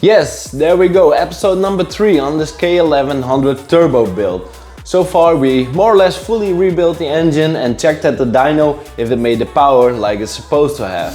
Yes, there we go, episode number 3 on this K1100 turbo build. So far we more or less fully rebuilt the engine and checked at the dyno if it made the power like it's supposed to have.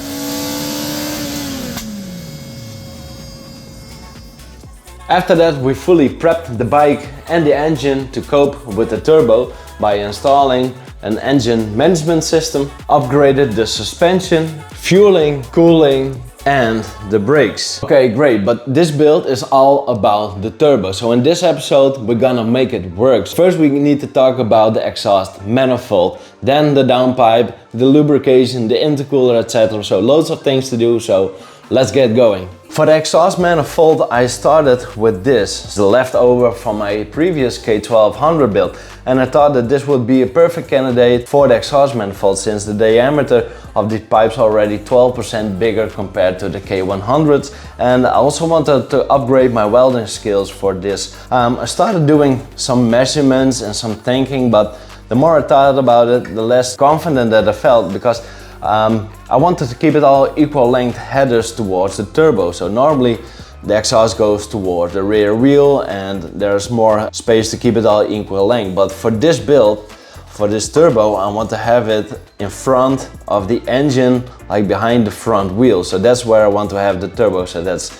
After that we fully prepped the bike and the engine to cope with the turbo by installing an engine management system, upgraded the suspension, fueling, cooling and the brakes. Okay, great, but this build is all about the turbo. So in this episode we're gonna make it work. First we need to talk about the exhaust manifold, then the downpipe, the lubrication, the intercooler, etc. So loads of things to do, so let's get going. For the exhaust manifold I started with this. It's the leftover from my previous K1200 build, and I thought that this would be a perfect candidate for the exhaust manifold since the diameter of the pipe's already 12% bigger compared to the K100s, and I also wanted to upgrade my welding skills for this. I started doing some measurements and some thinking, but the more I thought about it, the less confident that I felt, because I wanted to keep it all equal length headers towards the turbo. So normally the exhaust goes toward the rear wheel and there's more space to keep it all equal length. But for this build, for this turbo, I want to have it in front of the engine, like behind the front wheel. So that's where I want to have the turbo. So that's,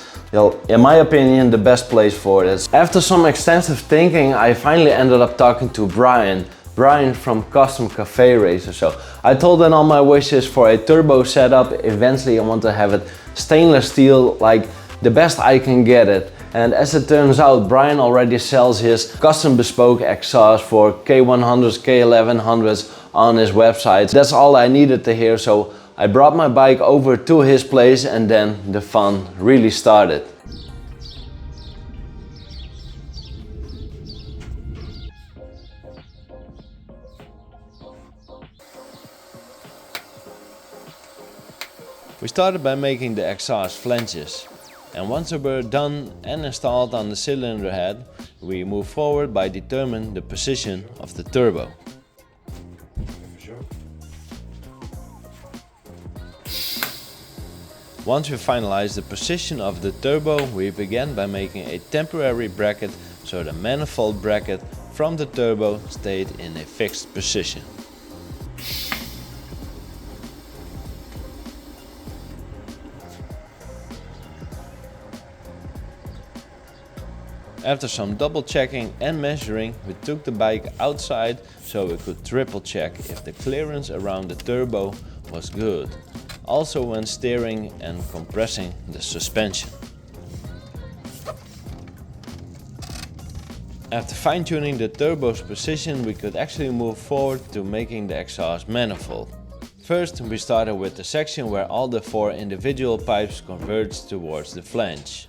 in my opinion, the best place for this. After some extensive thinking, I finally ended up talking to Brian from Custom Cafe Racer. So I told him all my wishes for a turbo setup. Eventually I want to have it stainless steel, like the best I can get it. And as it turns out, Brian already sells his custom bespoke exhaust for K100s, K1100s on his website. That's all I needed to hear, so I brought my bike over to his place and then the fun really started. We started by making the exhaust flanges, and once they were done and installed on the cylinder head, we moved forward by determining the position of the turbo. Once we finalized the position of the turbo, we began by making a temporary bracket so the manifold bracket from the turbo stayed in a fixed position. After some double checking and measuring, we took the bike outside so we could triple check if the clearance around the turbo was good, also when steering and compressing the suspension. After fine-tuning the turbo's position, we could actually move forward to making the exhaust manifold. First we started with the section where all the 4 individual pipes converged towards the flange.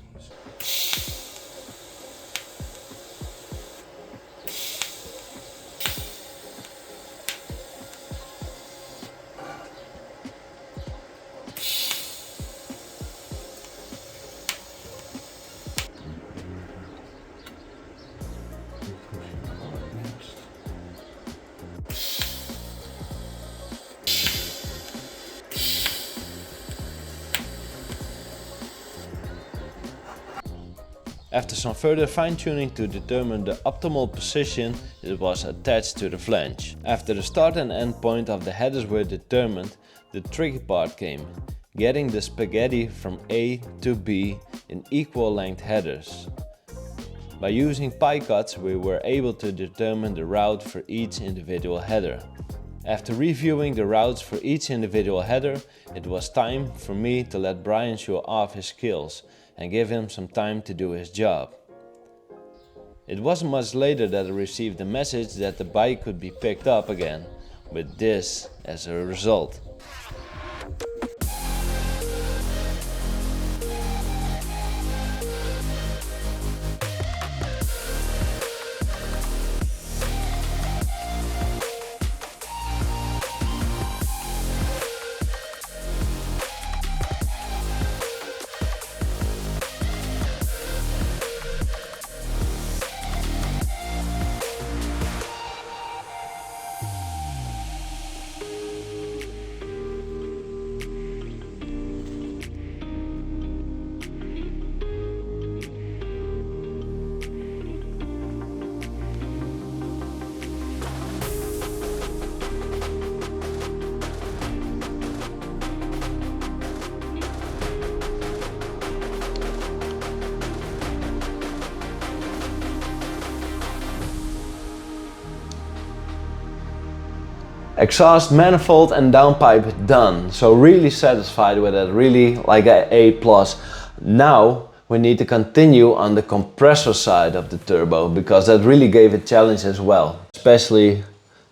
After some further fine-tuning to determine the optimal position, it was attached to the flange. After the start and end point of the headers were determined, the tricky part came, getting the spaghetti from A to B in equal length headers. By using pie cuts, we were able to determine the route for each individual header. After reviewing the routes for each individual header, it was time for me to let Brian show off his skills and give him some time to do his job. It wasn't much later that I received the message that the bike could be picked up again, with this as a result. Exhaust manifold and downpipe done. So really satisfied with it, really like a A+. Now we need to continue on the compressor side of the turbo, because that really gave a challenge as well, especially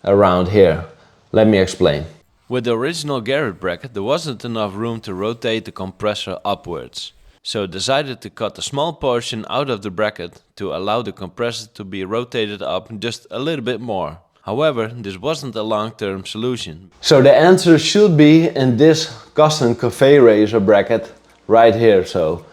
around here. Let me explain. With the original Garrett bracket there wasn't enough room to rotate the compressor upwards. So I decided to cut a small portion out of the bracket to allow the compressor to be rotated up just a little bit more. However, this wasn't a long-term solution. So the answer should be in this custom cafe racer bracket right here. So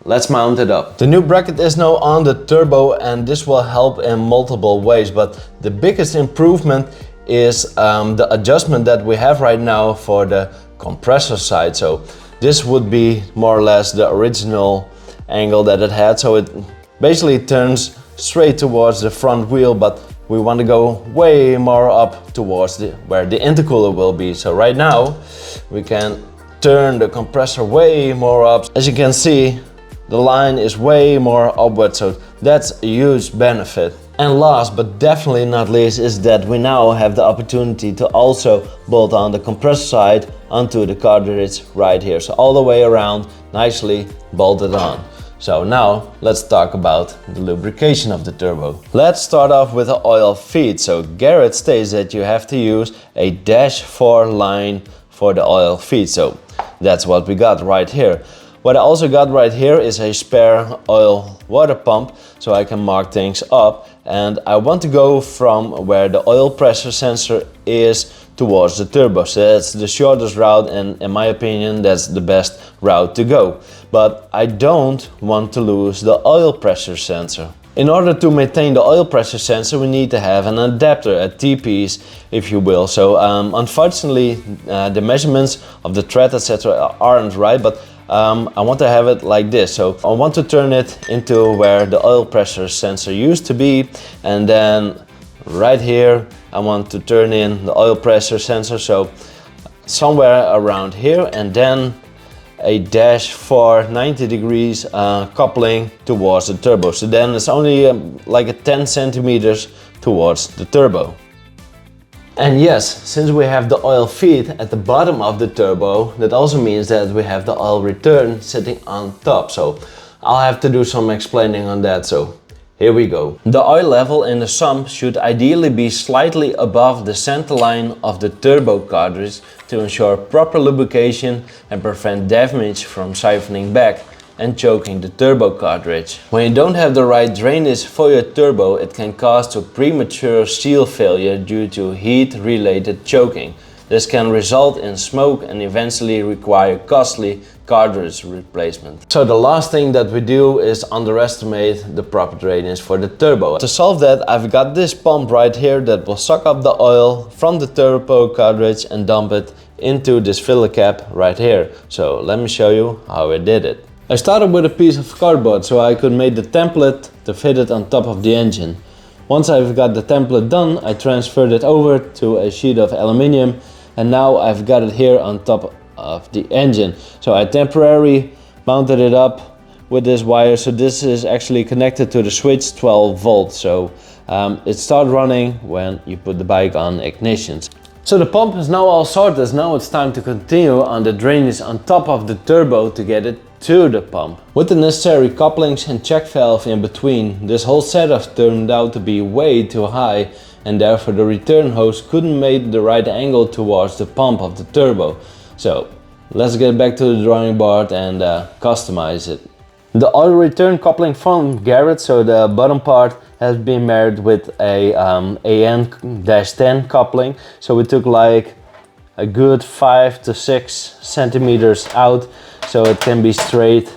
let's mount it up. The new bracket is now on the turbo and this will help in multiple ways, but the biggest improvement is the adjustment that we have right now for the compressor side. So this would be more or less the original angle that it had, so it basically turns straight towards the front wheel, but we want to go way more up towards where the intercooler will be. So right now we can turn the compressor way more up. As you can see, the line is way more upward, so that's a huge benefit. And last but definitely not least is that we now have the opportunity to also bolt on the compressor side onto the cartridge right here. So all the way around, nicely bolted on. So now let's talk about the lubrication of the turbo. Let's start off with the oil feed. So Garrett states that you have to use a -4 line for the oil feed. So that's what we got right here. What I also got right here is a spare oil water pump, so I can mark things up. And I want to go from where the oil pressure sensor is towards the turbo. So that's the shortest route, and in my opinion that's the best route to go. But I don't want to lose the oil pressure sensor. In order to maintain the oil pressure sensor we need to have an adapter, a T-piece if you will. So unfortunately the measurements of the thread etc. aren't right, but I want to have it like this. So I want to turn it into where the oil pressure sensor used to be, and then right here I want to turn in the oil pressure sensor, so somewhere around here, and then a -4 90 degrees coupling towards the turbo. So then it's only like a 10 centimeters towards the turbo. And yes, since we have the oil feed at the bottom of the turbo, that also means that we have the oil return sitting on top. So I'll have to do some explaining on that, so here we go. The oil level in the sump should ideally be slightly above the center line of the turbo cartridge to ensure proper lubrication and prevent damage from siphoning back and choking the turbo cartridge. When you don't have the right drainage for your turbo, it can cause to premature seal failure due to heat-related choking. This can result in smoke and eventually require costly cartridge replacement. So the last thing that we do is underestimate the proper drainage for the turbo. To solve that, I've got this pump right here that will suck up the oil from the turbo cartridge and dump it into this filler cap right here. So let me show you how I did it. I started with a piece of cardboard so I could make the template to fit it on top of the engine. Once I've got the template done, I transferred it over to a sheet of aluminium, and now I've got it here on top of the engine. So I temporarily mounted it up with this wire. So this is actually connected to the switch 12 volts. So it starts running when you put the bike on ignition. So the pump is now all sorted. Now it's time to continue on the drainage on top of the turbo to get it to the pump. With the necessary couplings and check valve in between, this whole setup turned out to be way too high, and therefore the return hose couldn't make the right angle towards the pump of the turbo. So let's get back to the drawing board and customize it. The oil return coupling from Garrett, so the bottom part, has been married with a AN-10 coupling. So we took like a good 5 to 6 centimeters out, so it can be straight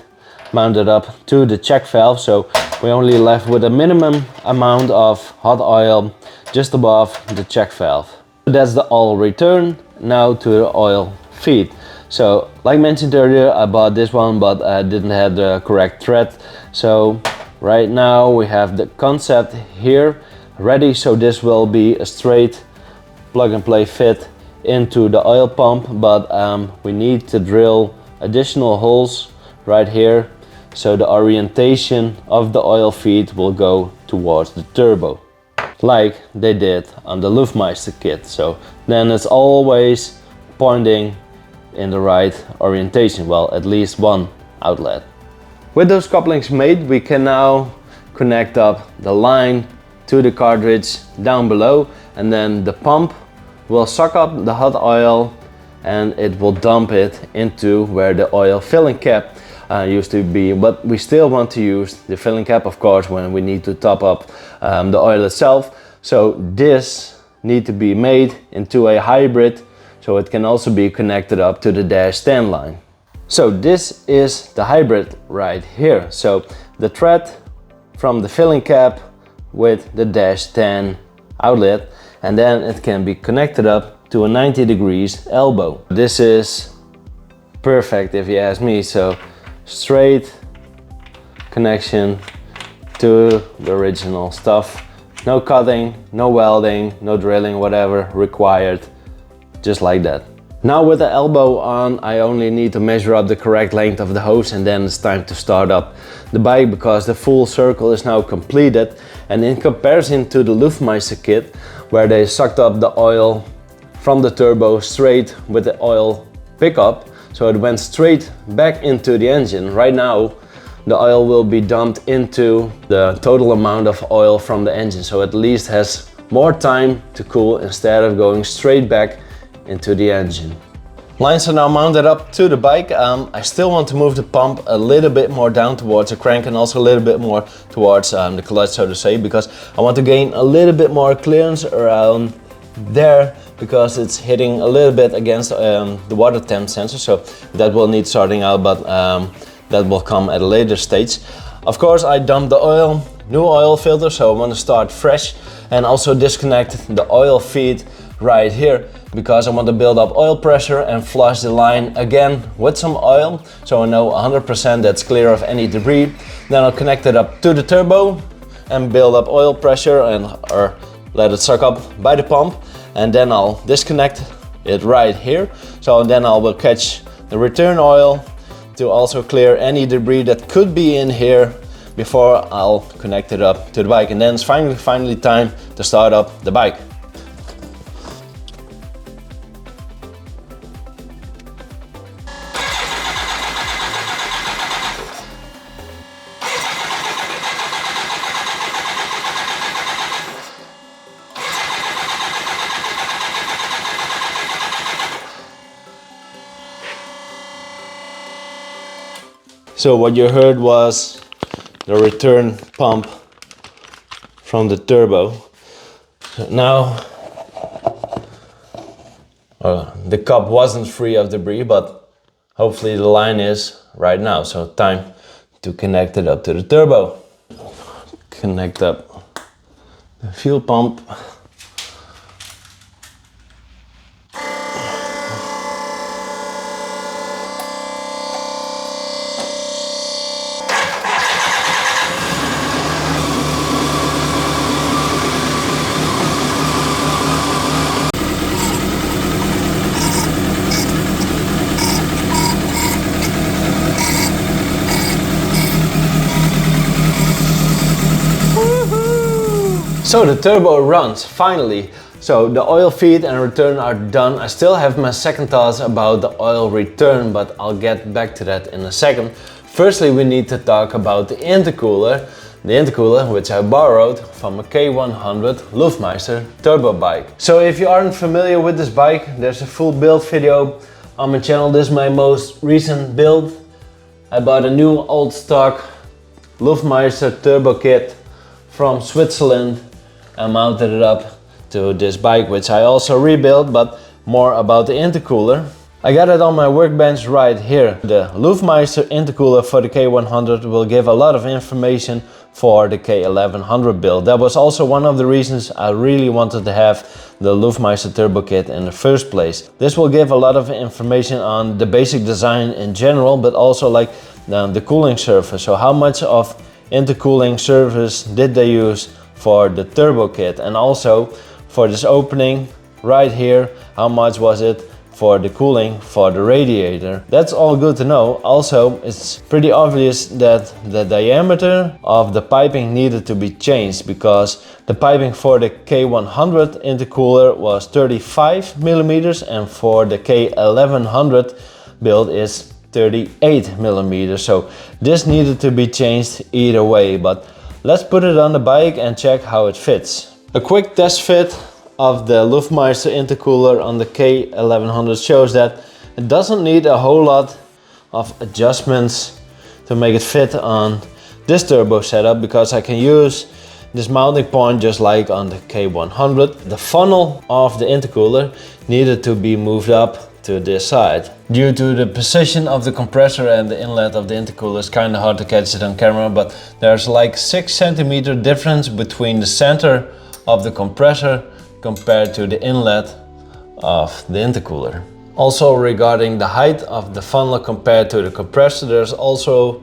mounted up to the check valve. So we only left with a minimum amount of hot oil just above the check valve. That's the oil return. Now to the oil feed. So like mentioned earlier, I bought this one, but I didn't have the correct thread. So right now we have the concept here ready. So this will be a straight plug and play fit into the oil pump, but we need to drill additional holes right here, so the orientation of the oil feed will go towards the turbo. like they did on the Luftmeister kit. So then it's always pointing in the right orientation, well, at least one outlet. With those couplings made, we can now connect up the line to the cartridge down below, and then the pump will suck up the hot oil and it will dump it into where the oil filling cap used to be. But we still want to use the filling cap, of course, when we need to top up the oil itself. So this needs to be made into a hybrid, so it can also be connected up to the dash stand line. So this is the hybrid right here. So the thread from the filling cap with the dash 10 outlet, and then it can be connected up to a 90 degrees elbow. This is perfect if you ask me. So straight connection to the original stuff. No cutting, no welding, no drilling, whatever required, just like that. Now with the elbow on, I only need to measure up the correct length of the hose, and then it's time to start up the bike, because the full circle is now completed. And in comparison to the Luftmeister kit, where they sucked up the oil from the turbo straight with the oil pickup, so it went straight back into the engine. Right now the oil will be dumped into the total amount of oil from the engine, so at least has more time to cool instead of going straight back into the engine. Lines are now mounted up to the bike. I still want to move the pump a little bit more down towards the crank, and also a little bit more towards the clutch, so to say, because I want to gain a little bit more clearance around there, because it's hitting a little bit against the water temp sensor, so that will need sorting out, but that will come at a later stage. Of course, I dumped the oil, new oil filter, so I want to start fresh, and also disconnect the oil feed right here, because I want to build up oil pressure and flush the line again with some oil, so I know 100% that's clear of any debris. Then I'll connect it up to the turbo and build up oil pressure, or let it suck up by the pump, and then I'll disconnect it right here. So then I will catch the return oil to also clear any debris that could be in here before I'll connect it up to the bike, and then it's finally time to start up the bike. So what you heard was the return pump from the turbo. Now the cup wasn't free of debris, but hopefully the line is right now. So time to connect it up to the turbo. Connect up the fuel pump. So the turbo runs, finally. So the oil feed and return are done. I still have my second thoughts about the oil return, but I'll get back to that in a second. Firstly, we need to talk about the intercooler. The intercooler, which I borrowed from a K1100 Luftmeister turbo bike. So if you aren't familiar with this bike, there's a full build video on my channel. This is my most recent build. I bought a new old stock Luftmeister turbo kit from Switzerland and mounted it up to this bike, which I also rebuilt, but more about the intercooler. I got it on my workbench right here. The Luftmeister intercooler for the K100 will give a lot of information for the K1100 build. That was also one of the reasons I really wanted to have the Luftmeister turbo kit in the first place. This will give a lot of information on the basic design in general, but also like the cooling surface. So how much of intercooling surface did they use for the turbo kit, and also for this opening right here, how much was it for the cooling for the radiator. That's all good to know. Also, it's pretty obvious that the diameter of the piping needed to be changed, because the piping for the K100 intercooler was 35 millimeters and for the K1100 build is 38 millimeters. So this needed to be changed either way, but let's put it on the bike and check how it fits. A quick test fit of the Luftmeister intercooler on the K1100 shows that it doesn't need a whole lot of adjustments to make it fit on this turbo setup, because I can use this mounting point just like on the K100. The funnel of the intercooler needed to be moved up to this side. Due to the position of the compressor and the inlet of the intercooler, it's kind of hard to catch it on camera, but there's like 6 centimeter difference between the center of the compressor compared to the inlet of the intercooler. Also, regarding the height of the funnel compared to the compressor, there's also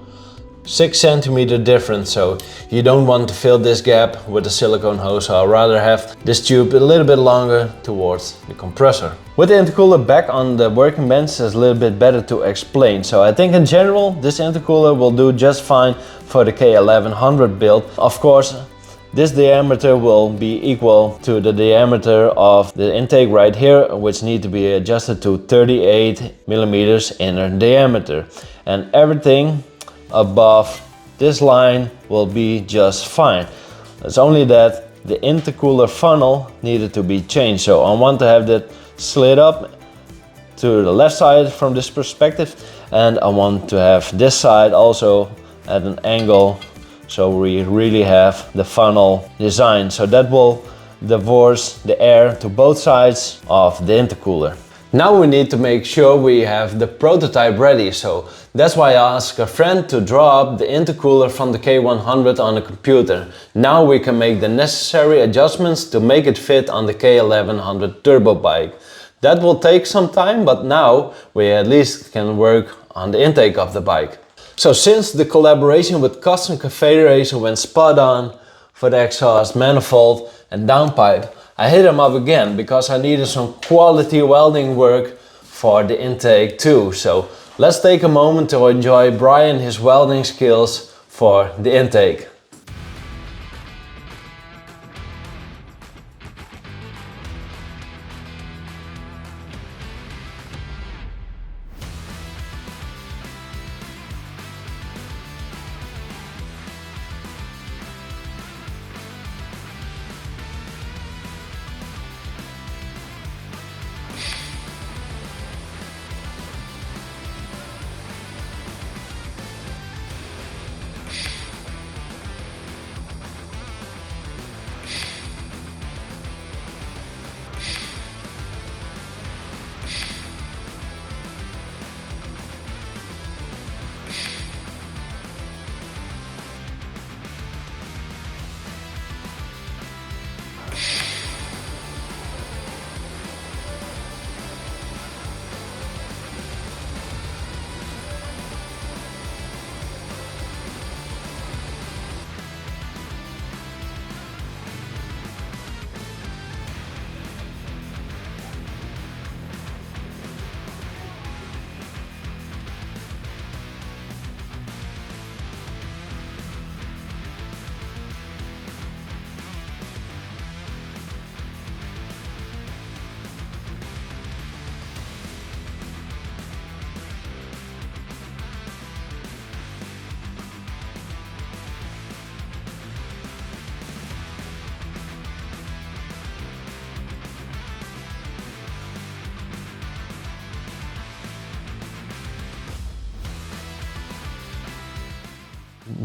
6 centimeter difference, so you don't want to fill this gap with a silicone hose, so I'd rather have this tube a little bit longer towards the compressor. With the intercooler back on the working bench, it's a little bit better to explain. So I think in general this intercooler will do just fine for the K1100 build. Of course, this diameter will be equal to the diameter of the intake right here, which need to be adjusted to 38 millimeters inner diameter. And everything above this line will be just fine. It's only that the intercooler funnel needed to be changed. So I want to have that slid up to the left side from this perspective, and I want to have this side also at an angle, so we really have the funnel design, so that will divorce the air to both sides of the intercooler. Now we need to make sure we have the prototype ready, so that's why I asked a friend to draw up the intercooler from the K100 on the computer. Now we can make the necessary adjustments to make it fit on the K1100 turbo bike. That will take some time, but now we at least can work on the intake of the bike. So since the collaboration with Custom Configuration went spot on for the exhaust, manifold and downpipe, I hit him up again because I needed some quality welding work for the intake too. So let's take a moment to enjoy Brian his welding skills for the intake.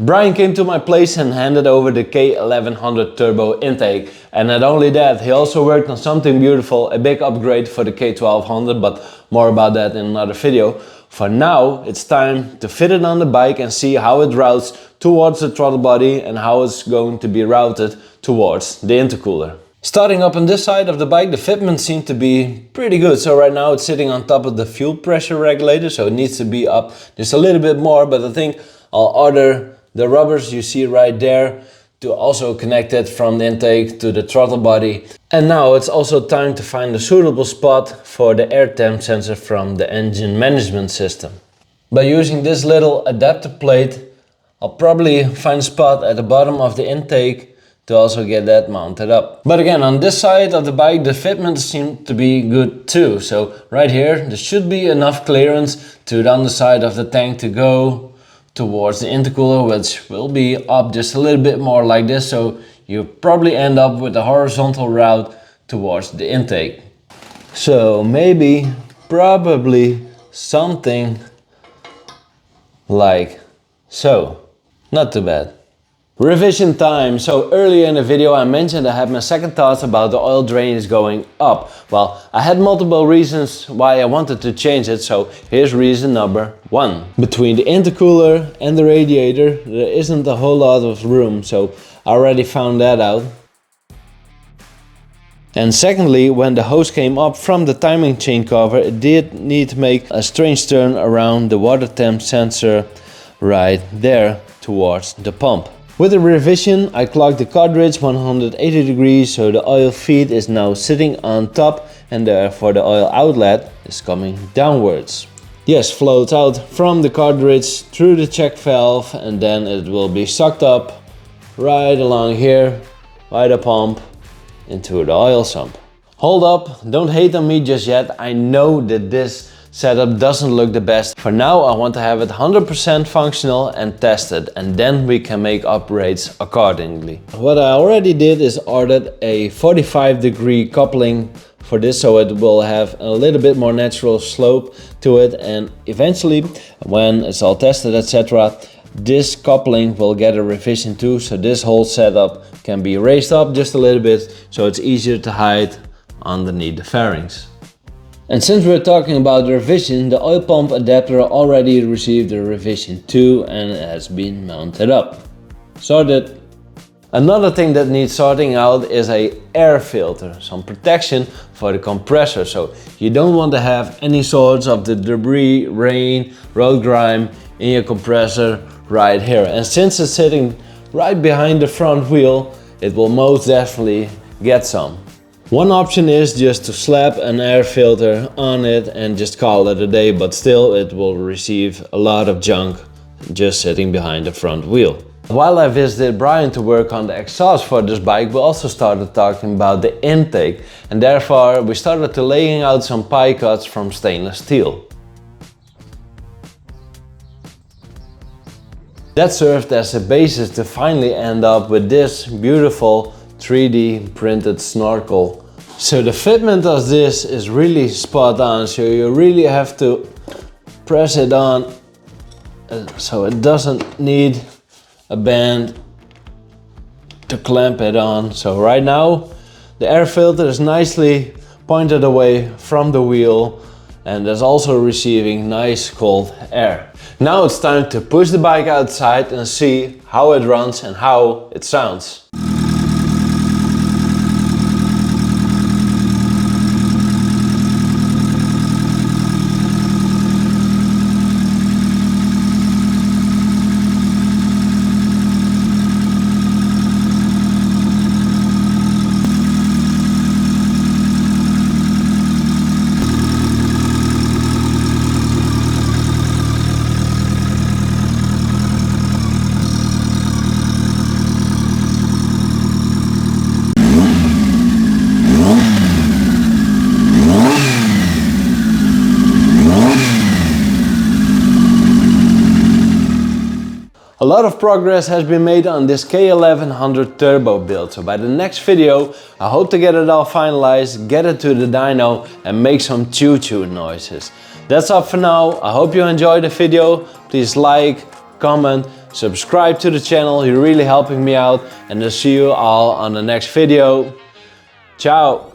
Brian came to my place and handed over the K1100 turbo intake, and not only that, he also worked on something beautiful, a big upgrade for the K1200, but more about that in another video. For now, it's time to fit it on the bike and see how it routes towards the throttle body and how it's going to be routed towards the intercooler. Starting up on this side of the bike, the fitment seemed to be pretty good. So right now it's sitting on top of the fuel pressure regulator, so it needs to be up just a little bit more, but I think I'll order the rubbers you see right there to also connect it from the intake to the throttle body. And now it's also time to find a suitable spot for the air temp sensor from the engine management system. By using this little adapter plate, I'll probably find a spot at the bottom of the intake to also get that mounted up. But again, on this side of the bike, the fitment seems to be good too. So right here, there should be enough clearance to the underside of the tank to go towards the intercooler, which will be up just a little bit more like this. So you probably end up with a horizontal route towards the intake. So maybe, probably something like so. Not too bad. Revision time. So earlier in the video I mentioned I had my second thoughts about the oil drainage going up. Well, I had multiple reasons why I wanted to change it, so here's reason number 1. Between the intercooler and the radiator there isn't a whole lot of room, so I already found that out. And secondly, when the hose came up from the timing chain cover, it did need to make a strange turn around the water temp sensor right there towards the pump. With the revision, I clocked the cartridge 180 degrees, so the oil feed is now sitting on top and therefore the oil outlet is coming downwards. Yes, flows out from the cartridge through the check valve and then it will be sucked up right along here by the pump into the oil sump. Hold up, don't hate on me just yet. I know that this setup doesn't look the best. For now I want to have it 100% functional and tested, and then we can make upgrades accordingly. What I already did is ordered a 45-degree coupling for this, so it will have a little bit more natural slope to it, and eventually when it's all tested, etc., this coupling will get a revision too, so this whole setup can be raised up just a little bit so it's easier to hide underneath the fairings. And since we're talking about the revision, the oil pump adapter already received a revision 2 and it has been mounted up. Sorted. Another thing that needs sorting out is a air filter, some protection for the compressor. So you don't want to have any sorts of the debris, rain, road grime in your compressor right here. And since it's sitting right behind the front wheel, it will most definitely get some. One option is just to slap an air filter on it and just call it a day, but still it will receive a lot of junk just sitting behind the front wheel. While I visited Brian to work on the exhaust for this bike, we also started talking about the intake, and therefore we started to laying out some pie cuts from stainless steel. That served as a basis to finally end up with this beautiful 3D printed snorkel. So the fitment of this is really spot on, so you really have to press it on so it doesn't need a band to clamp it on. So right now the air filter is nicely pointed away from the wheel and is also receiving nice cold air. Now it's time to push the bike outside and see how it runs and how it sounds. A lot of progress has been made on this K1100 turbo build, so by the next video I hope to get it all finalized, get it to the dyno and make some choo-choo noises. That's all for now. I hope you enjoyed the video. Please like, comment, subscribe to the channel, you're really helping me out, and I'll see you all on the next video. Ciao!